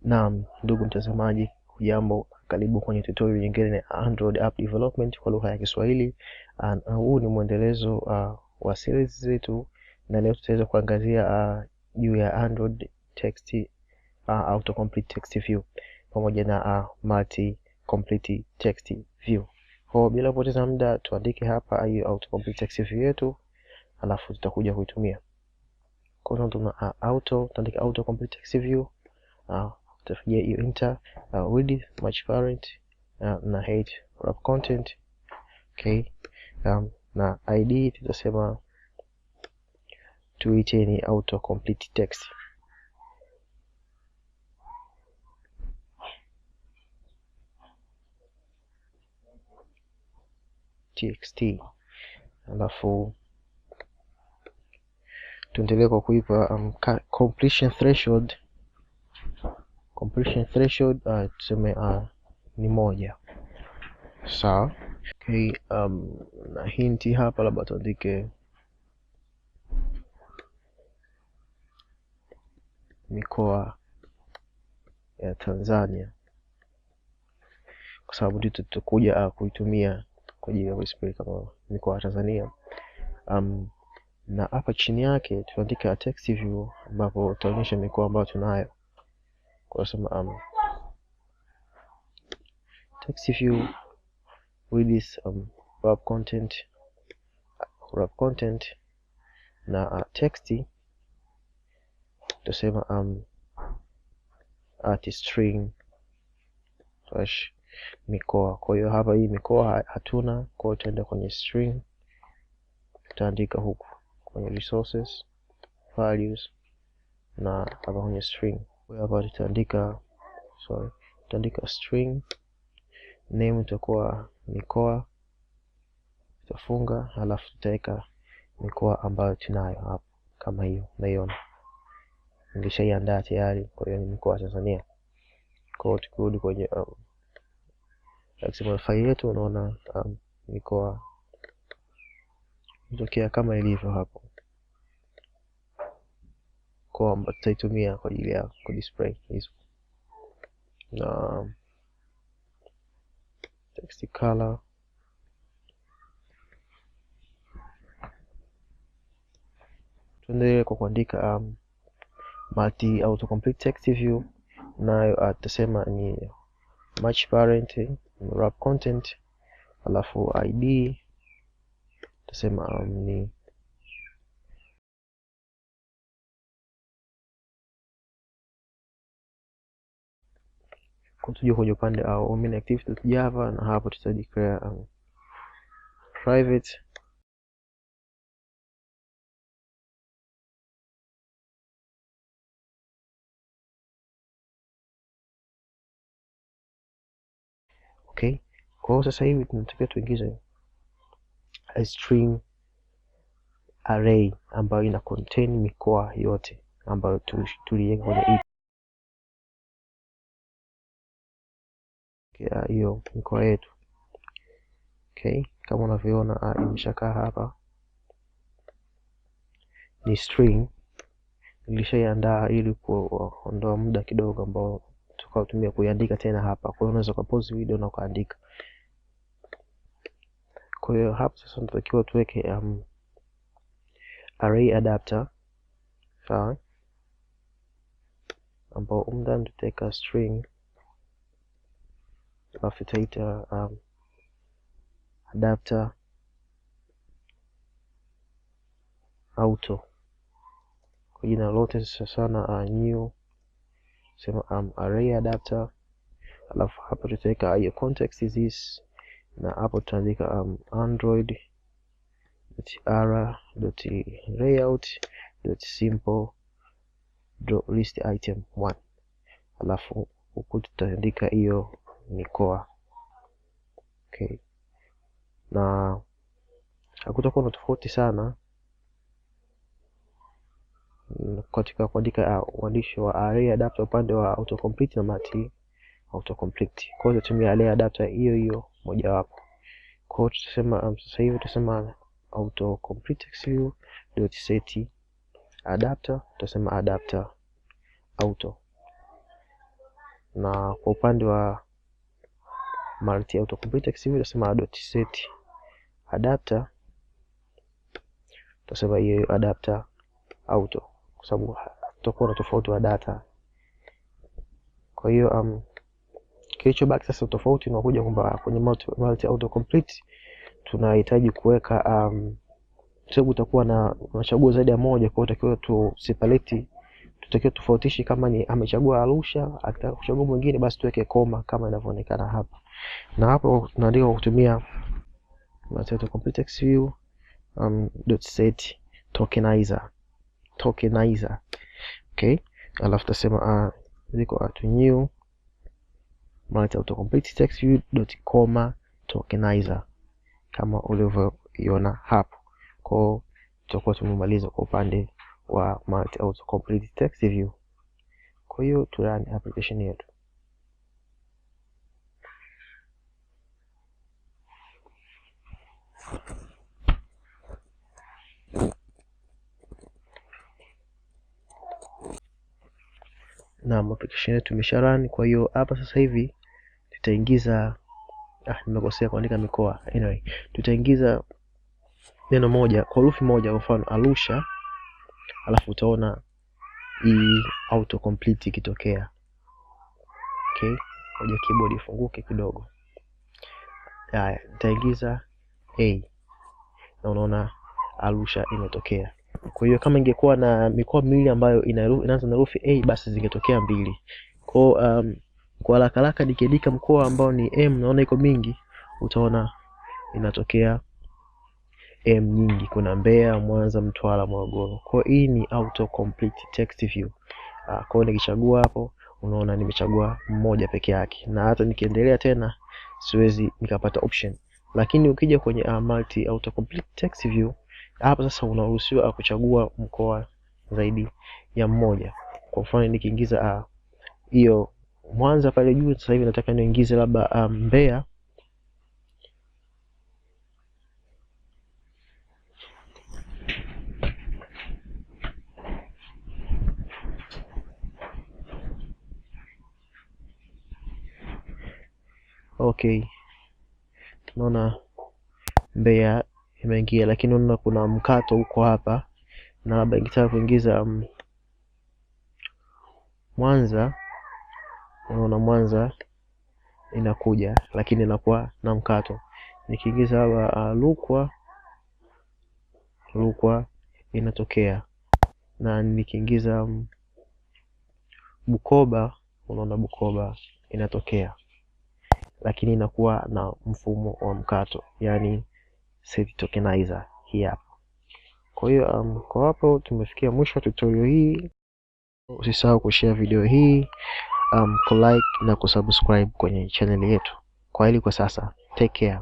Naam, ndugu mtazamaji, hujambo, karibu kwenye tutorial nyingine ya Android app development kwa lugha ya Kiswahili. Huu ni mwendelezo wa series zetu, na leo tutaweza kuangazia juu ya Android text autocomplete text view pamoja na multi complete text view. Kwa bila kupoteza muda, tuandike hapa hiyo autocomplete text view yetu, alafu tutakuja kuitumia. Kwa hiyo tuna tutaandika autocomplete text view, tutafikia hiyo enter, width, match parent, na height, wrap content. Okay, na id tutasema tuite ni autocomplete text. txt, alafu tuendelee kwa kuipa completion threshold. Tuseme ni 1. Sawa. Okay, na hinti hapa labda tuandike mikoa ya Tanzania, kwa sababu ndio tutakuja kuitumia kwa ajili ya display kama mikoa ya Tanzania. Na hapa chini yake tuandika text view ambapo tutaonyesha mikoa ambayo tunayo. Kwa sababu text view with wrap content na text tutasema string mikoa. Kwa hiyo hapa hii mikoa hatuna, kwa hiyo tutaenda kwenye string, tutaandika huku kwenye resources values, na hapa kwenye string. Kwa hiyo hapa tutaandika string name, itakuwa mikoa, tutafunga, halafu tutaweka mikoa ambayo tunayo hapo kama hiyo. Naiona nilishaiandaa tayari, kwa hiyo ni mikoa ya Tanzania. Kwa hiyo tukirudi kwenye XML file yetu, unaona mikoa itokea kama ilivyo hapo, kwa ambayo tutaitumia kwa ajili ya kudisplay hizo. Na text color tuendelee kwa kuandika multi autocomplete text view, nayo tutasema ni match parent, wrap content, alafu id tutasema ni tuje kwenye upande au main activity.java, na hapo tutadeclare private okay. Kwa hiyo sasa hivi tunatakiwa tuingize a string array ambayo ina contain mikoa yote ambayo tuliweka kwenye hiyo mikoa yetu. Okay, kama unavyoona imeshakaa hapa, ni string nilishaiandaa ili kuondoa muda kidogo ambao tutakaotumia kuiandika tena hapa. Kwa hiyo unaweza kupause video na kuandika. Kwa hiyo hapa sasa tunatakiwa tuweke array adapter, sawa, ambao ndani tutaweka string, alafu tutaita adapter auto kwa jina lote sana, new sema array adapter, alafu hapa tutaweka hiyo context is this, na hapo tutaandika android.layout.simple.listItem1, alafu huku tutaandika hiyo mikoa. Okay, na hakutakuwa na tofauti sana katika kuandika uandishi wa array adapter upande wa autocomplete na multi autocomplete. Kwa hiyo tutumia array adapter hiyo moja wapo. Kwa hiyo tutasema sasa hivi tutasema autoCompleteTextView.set adapter, tutasema adapter auto. na kwa upande wa multi AutoCompleteTextView tutasema .set adapter, tutasema hiyo adapter auto kwa sababu tutakuwa na tofauti wa data. Kwa hiyo kilichobaki sasa tofauti unakuja kwamba kwenye multi autocomplete tunahitaji kuweka sababu utakuwa na unachagua zaidi ya moja, kwa hiyo tutakiwa tu separate, tutakiwa tofautishe kama ni amechagua Arusha, akitaka kuchagua mwingine basi tuweke koma kama inavyoonekana hapa. Na hapo tunaandika kutumia multi AutoCompleteTextView .set tokenizer. Okay, alafu tutasema ziko to new multi AutoCompleteTextView .tokenizer kama ulivyoiona hapo. Kwa tutakuwa tumemaliza kwa upande wa multi AutoCompleteTextView. Kwa hiyo tu run application yetu. Na application yetu imesha run. Kwa hiyo hapa sasa hivi tutaingiza nimekosea kuandika mikoa. Anyway, tutaingiza neno moja kwa herufi moja, kwa mfano Arusha, alafu utaona hii autocomplete ikitokea. Okay, ngoja keyboard ifunguke kidogo. Haya, nitaingiza A na unaona Arusha imetokea. Kwa hiyo kama ingekuwa na mikoa miwili ambayo inaanza na herufi A basi zingetokea mbili. Kwa haraka haraka nikiandika mkoa ambao ni M, naona iko mingi, utaona inatokea M nyingi. Kuna Mbeya, Mwanza, Mtwara, Morogoro. Kwa hii ni AutoCompleteTextView. Kwa hiyo nikichagua hapo unaona nimechagua mmoja peke yake, na hata nikiendelea tena siwezi nikapata option. Lakini ukija kwenye multi AutoCompleteTextView hapa sasa unaruhusiwa kuchagua mkoa zaidi ya mmoja. Kwa mfano nikiingiza hiyo Mwanza pale juu, sasa hivi nataka niingize labda Mbeya. Okay, tunaona Mbeya imeingia, lakini unaona kuna mkato huko hapa, na labda nikitaka kuingiza Mwanza, unaona Mwanza inakuja lakini inakuwa na mkato. Nikiingiza hapa Rukwa inatokea, na nikiingiza Bukoba, unaona Bukoba inatokea, lakini inakuwa na mfumo wa mkato, yani set tokenizer hii hapa. Kwa hiyo kwa hapo tumefikia mwisho wa tutorial hii. Usisahau kushare video hii, kulike na kusubscribe kwenye channel yetu. Kwa hili kwa sasa, take care.